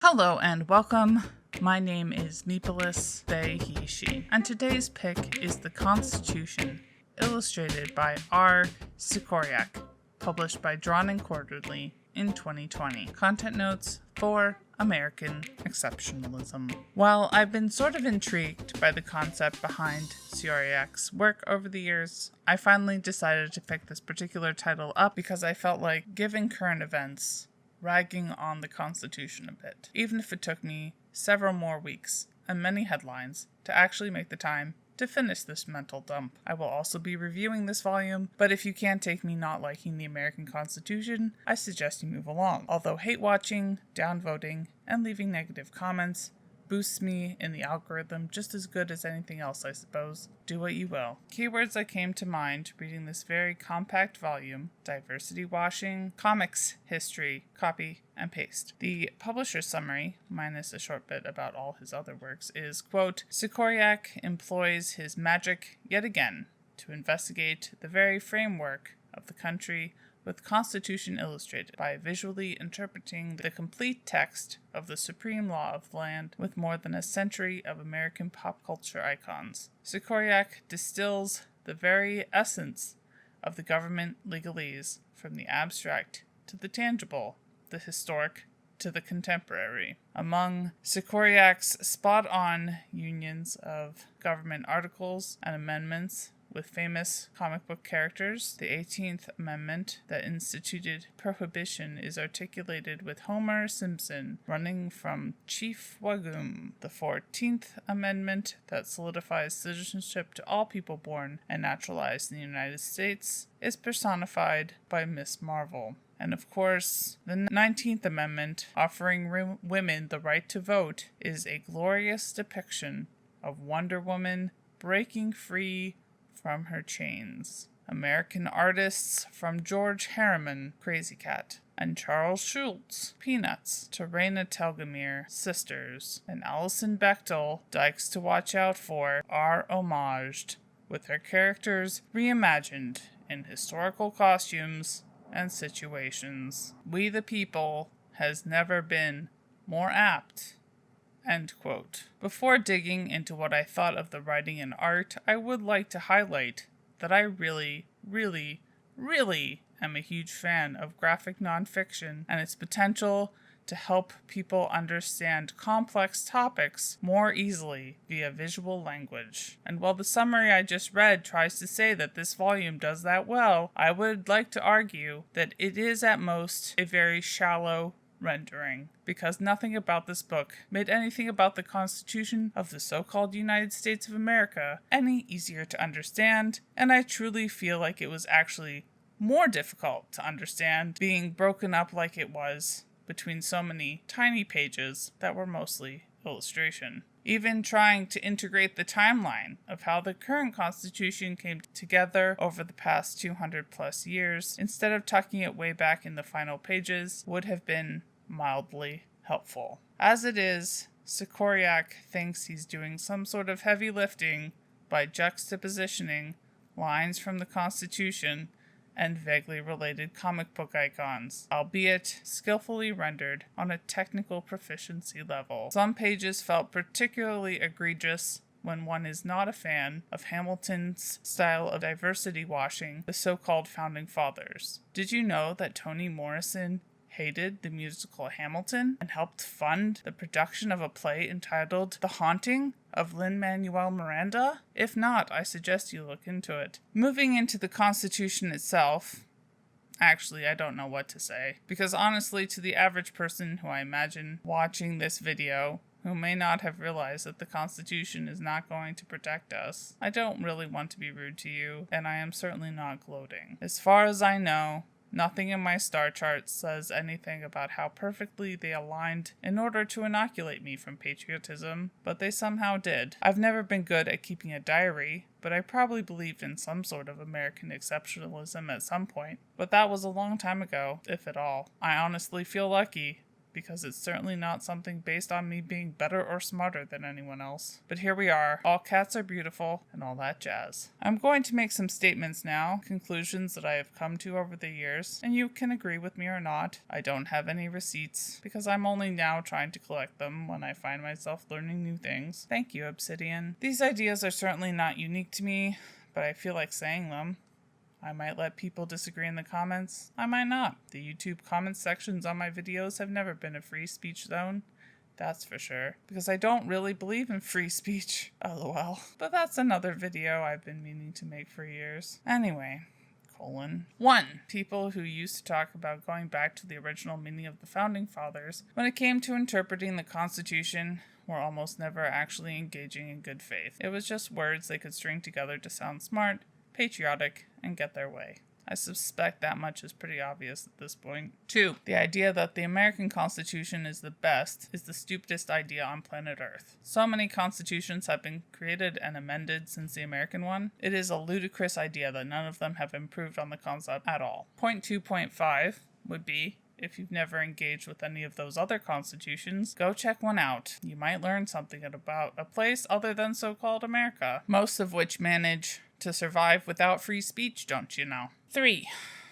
Hello and welcome. My name is Nepolis, they, he, she, and today's pick is The Constitution, illustrated by R. Sikoryak, published by Drawn and Quarterly in 2020. Content notes for American exceptionalism. While I've been sort of intrigued by the concept behind Sikoryak's work over the years, I finally decided to pick this particular title up because I felt like, given current events, ragging on the Constitution a bit, even if it took me several more weeks and many headlines to actually make the time to finish this mental dump. I will also be reviewing this volume, but if you can't take me not liking the American Constitution, I suggest you move along. Although hate watching, downvoting, and leaving negative comments boosts me in the algorithm just as good as anything else, I suppose. Do what you will. Keywords that came to mind reading this very compact volume: diversity washing, comics history, copy, and paste. The publisher's summary, minus a short bit about all his other works, is, quote, Sikoryak employs his magic yet again to investigate the very framework of the country with Constitution illustrated by visually interpreting the complete text of the supreme law of the land with more than a century of American pop culture icons. Sikoryak distills the very essence of the government legalese from the abstract to the tangible, the historic to the contemporary. Among Sikoryak's spot-on unions of government articles and amendments with famous comic book characters, the 18th Amendment that instituted prohibition is articulated with Homer Simpson running from Chief Wiggum. The 14th Amendment that solidifies citizenship to all people born and naturalized in the United States is personified by Miss Marvel. And of course, the 19th Amendment, offering women the right to vote, is a glorious depiction of Wonder Woman breaking free from her chains. American artists from George Herriman, Krazy Kat, and Charles Schulz, Peanuts, to Raina Telgemeier, Sisters, and Alison Bechdel, Dykes to watch out for, are homaged, with their characters reimagined in historical costumes and situations. We the people has never been more apt. End quote. Before digging into what I thought of the writing and art, I would like to highlight that I really am a huge fan of graphic nonfiction and its potential to help people understand complex topics more easily via visual language. And while the summary I just read tries to say that this volume does that well, I would like to argue that it is at most a very shallow rendering, because nothing about this book made anything about the Constitution of the so-called United States of America any easier to understand, and I truly feel like it was actually more difficult to understand being broken up like it was between so many tiny pages that were mostly illustration. Even trying to integrate the timeline of how the current Constitution came together over the past 200 plus years, instead of tucking it way back in the final pages, would have been mildly helpful. As it is, Sikoryak thinks he's doing some sort of heavy lifting by juxtapositioning lines from the Constitution and vaguely related comic book icons, albeit skillfully rendered on a technical proficiency level. Some pages felt particularly egregious when one is not a fan of Hamilton's style of diversity washing the so-called Founding Fathers. Did you know that Toni Morrison hated the musical Hamilton and helped fund the production of a play entitled The Haunting of Lin-Manuel Miranda? If not, I suggest you look into it. Moving into the Constitution itself, actually, I don't know what to say, because honestly, to the average person who I imagine watching this video, who may not have realized that the Constitution is not going to protect us, I don't really want to be rude to you, and I am certainly not gloating. As far as I know, nothing in my star chart says anything about how perfectly they aligned in order to inoculate me from patriotism, but they somehow did. I've never been good at keeping a diary, but I probably believed in some sort of American exceptionalism at some point, but that was a long time ago, if at all. I honestly feel lucky, because it's certainly not something based on me being better or smarter than anyone else. But here we are, all cats are beautiful, and all that jazz. I'm going to make some statements now, conclusions that I have come to over the years, and you can agree with me or not. I don't have any receipts, because I'm only now trying to collect them when I find myself learning new things. Thank you, Obsidian. These ideas are certainly not unique to me, but I feel like saying them. I might let people disagree in the comments. I might not. The YouTube comment sections on my videos have never been a free speech zone. That's for sure. Because I don't really believe in free speech. LOL. But that's another video I've been meaning to make for years. Anyway. 1. People who used to talk about going back to the original meaning of the Founding Fathers when it came to interpreting the Constitution were almost never actually engaging in good faith. It was just words they could string together to sound smart, patriotic, and get their way. I suspect that much is pretty obvious at this point. 2. The idea that the American Constitution is the best is the stupidest idea on planet Earth. So many constitutions have been created and amended since the American one. It is a ludicrous idea that none of them have improved on the concept at all. Point 2.5 would be, if you've never engaged with any of those other constitutions, go check one out. You might learn something about a place other than so-called America, most of which manage to survive without free speech, don't you know? 3.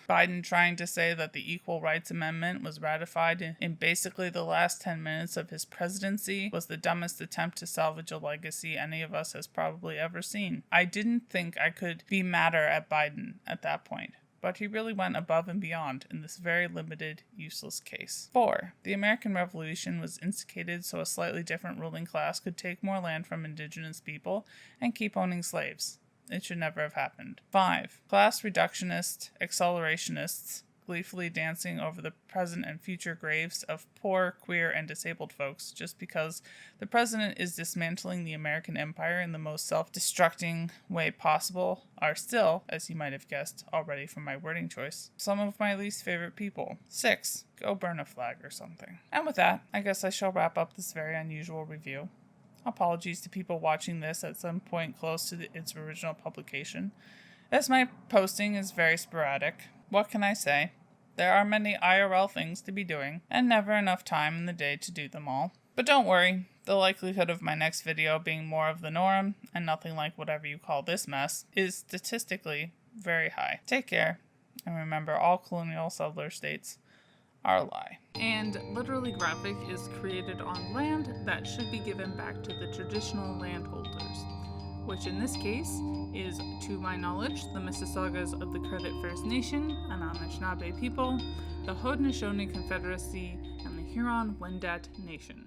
Biden trying to say that the Equal Rights Amendment was ratified in basically the last 10 minutes of his presidency was the dumbest attempt to salvage a legacy any of us has probably ever seen. I didn't think I could be madder at Biden at that point, but he really went above and beyond in this very limited, useless case. 4. The American Revolution was instigated so a slightly different ruling class could take more land from indigenous people and keep owning slaves. It should never have happened. 5. Class reductionist accelerationists gleefully dancing over the present and future graves of poor, queer, and disabled folks just because the president is dismantling the American empire in the most self-destructing way possible are still, as you might have guessed already from my wording choice, some of my least favorite people. 6. Go burn a flag or something. And with that, I guess I shall wrap up this very unusual review. Apologies to people watching this at some point close to its original publication, as my posting is very sporadic. What can I say? There are many IRL things to be doing, and never enough time in the day to do them all. But don't worry, the likelihood of my next video being more of the norm, and nothing like whatever you call this mess, is statistically very high. Take care, and remember all colonial settler states are a lie. And Literally Graphic is created on land that should be given back to the traditional landholders, which in this case is, to my knowledge, the Mississaugas of the Credit First Nation, an Anishinaabe people, the Haudenosaunee Confederacy, and the Huron-Wendat Nation.